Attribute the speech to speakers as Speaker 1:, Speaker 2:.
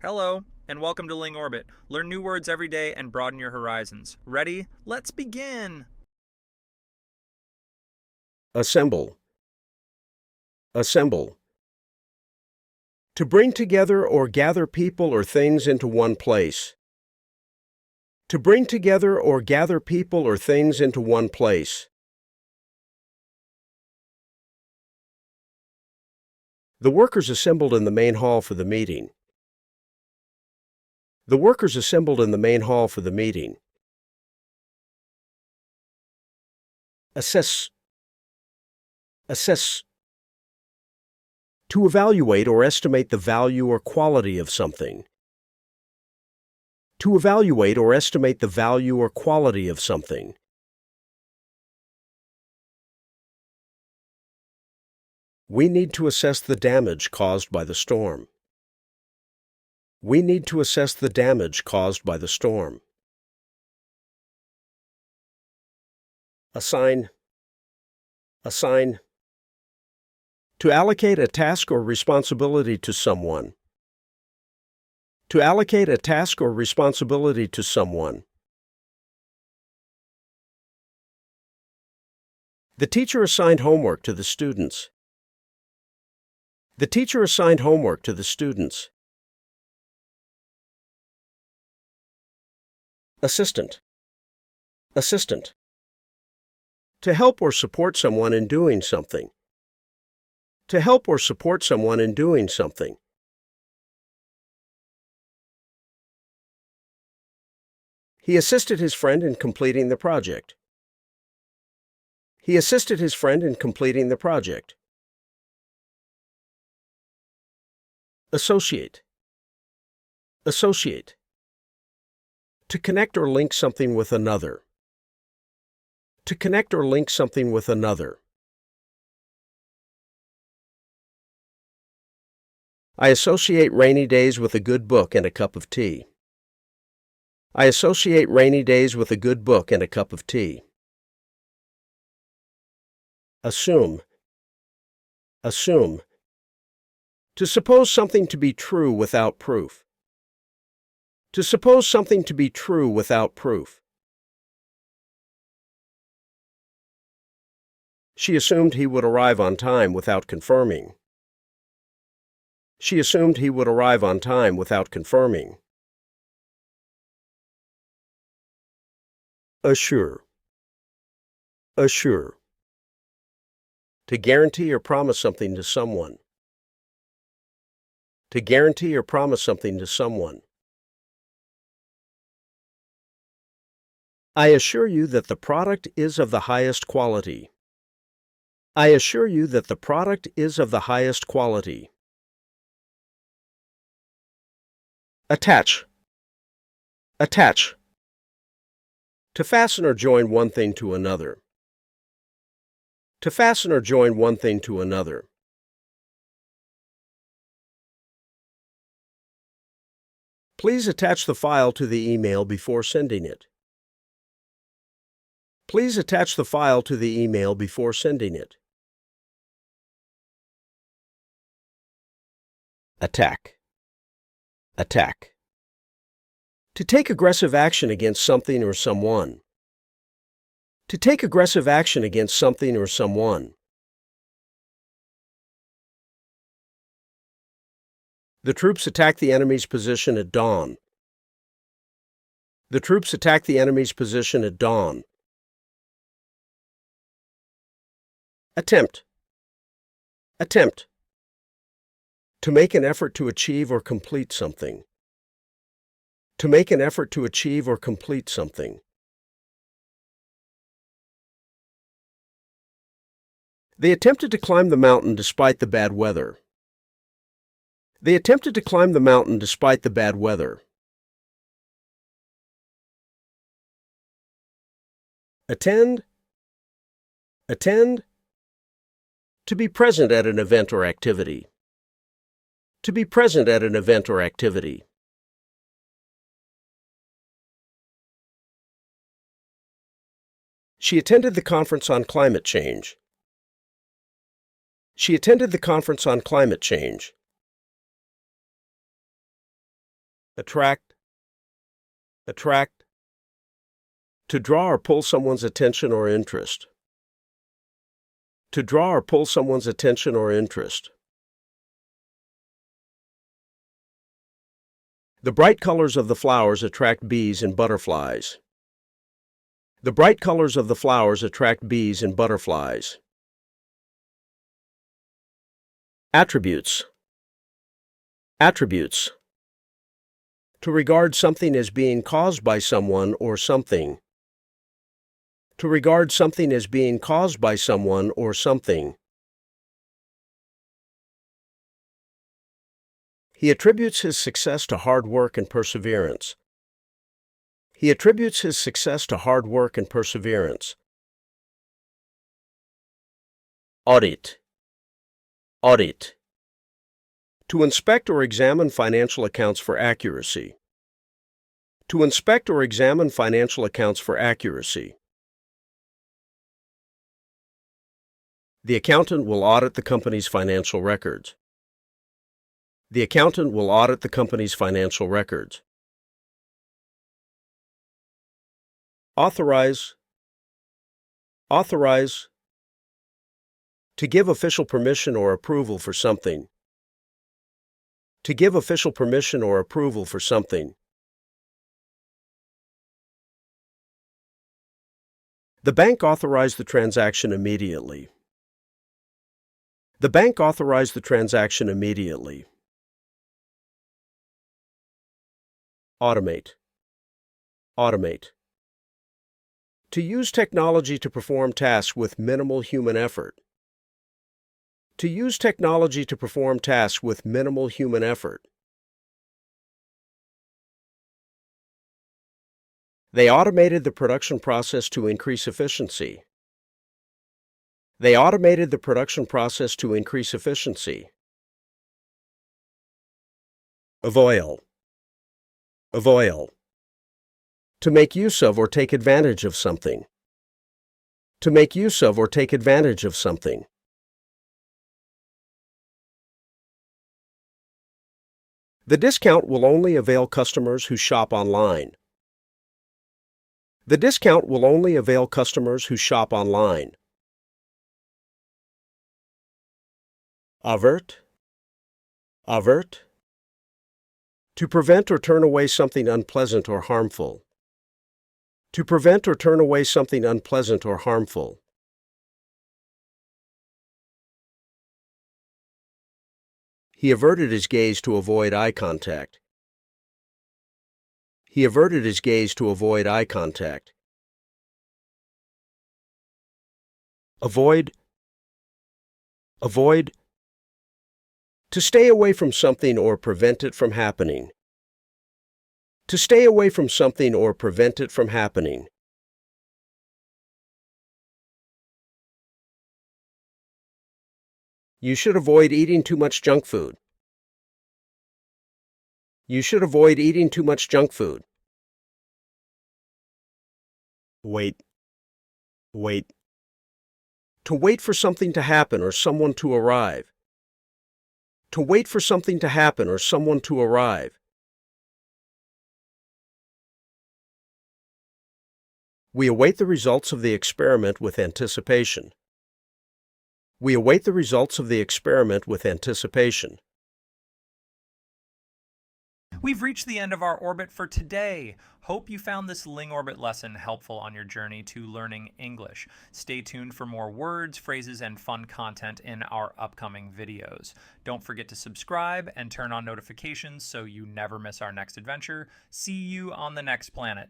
Speaker 1: Hello, and welcome to LingOrbit. Learn new words every day and broaden your horizons. Ready? Let's begin!
Speaker 2: Assemble. Assemble. To bring together or gather people or things into one place. To bring together or gather people or things into one place. The workers assembled in the main hall for the meeting. The workers assembled in the main hall for the meeting. Assess. Assess. To evaluate or estimate the value or quality of something. To evaluate or estimate the value or quality of something. We need to assess the damage caused by the storm. We need to assess the damage caused by the storm. Assign. Assign. To allocate a task or responsibility to someone. To allocate a task or responsibility to someone. The teacher assigned homework to the students. The teacher assigned homework to the students. Assistant. Assistant. To help or support someone in doing something. To help or support someone in doing something. He assisted his friend in completing the project. He assisted his friend in completing the project. Associate. Associate. To connect or link something with another. To connect or link something with another. I associate rainy days with a good book and a cup of tea. I associate rainy days with a good book and a cup of tea. Assume. Assume. To suppose something to be true without proof. To suppose something to be true without proof. She assumed he would arrive on time without confirming. She assumed he would arrive on time without confirming. Assure. Assure. To guarantee or promise something to someone. To guarantee or promise something to someone. I assure you that the product is of the highest quality. I assure you that the product is of the highest quality. Attach. Attach. To fasten or join one thing to another. To fasten or join one thing to another. Please attach the file to the email before sending it. Please attach the file to the email before sending it. Attack. Attack. To take aggressive action against something or someone. To take aggressive action against something or someone. The troops attacked the enemy's position at dawn. The troops attacked the enemy's position at dawn. Attempt. Attempt. To make an effort to achieve or complete something. To make an effort to achieve or complete something. They attempted to climb the mountain despite the bad weather. They attempted to climb the mountain despite the bad weather. Attend. Attend. To be present at an event or activity. To be present at an event or activity. She attended the conference on climate change. She attended the conference on climate change. attract, attract. To draw or pull someone's attention or interest. To draw or pull someone's attention or interest. The bright colors of the flowers attract bees and butterflies. The bright colors of the flowers attract bees and butterflies. Attributes. Attributes. To regard something as being caused by someone or something. To regard something as being caused by someone or something. He attributes his success to hard work and perseverance. He attributes his success to hard work and perseverance. Audit. Audit. To inspect or examine financial accounts for accuracy. To inspect or examine financial accounts for accuracy. The accountant will audit the company's financial records. The accountant will audit the company's financial records. Authorize. Authorize. To give official permission or approval for something. To give official permission or approval for something. The bank authorized the transaction immediately. The bank authorized the transaction immediately. Automate. Automate. To use technology to perform tasks with minimal human effort. To use technology to perform tasks with minimal human effort. They automated the production process to increase efficiency. They automated the production process to increase efficiency. Avoil. Avoil. To make use of or take advantage of something. To make use of or take advantage of something. The discount will only avail customers who shop online. The discount will only avail customers who shop online. Avert. Avert. To prevent or turn away something unpleasant or harmful. To prevent or turn away something unpleasant or harmful. He averted his gaze to avoid eye contact. He averted his gaze to avoid eye contact. Avoid. Avoid. To stay away from something or prevent it from happening. To stay away from something or prevent it from happening. You should avoid eating too much junk food. You should avoid eating too much junk food. Wait. Wait. To wait for something to happen or someone to arrive. To wait for something to happen or someone to arrive. We await the results of the experiment with anticipation. We await the results of the experiment with anticipation.
Speaker 1: We've reached the end of our orbit for today. Hope you found this LingOrbit lesson helpful on your journey to learning English. Stay tuned for more words, phrases, and fun content in our upcoming videos. Don't forget to subscribe and turn on notifications so you never miss our next adventure. See you on the next planet.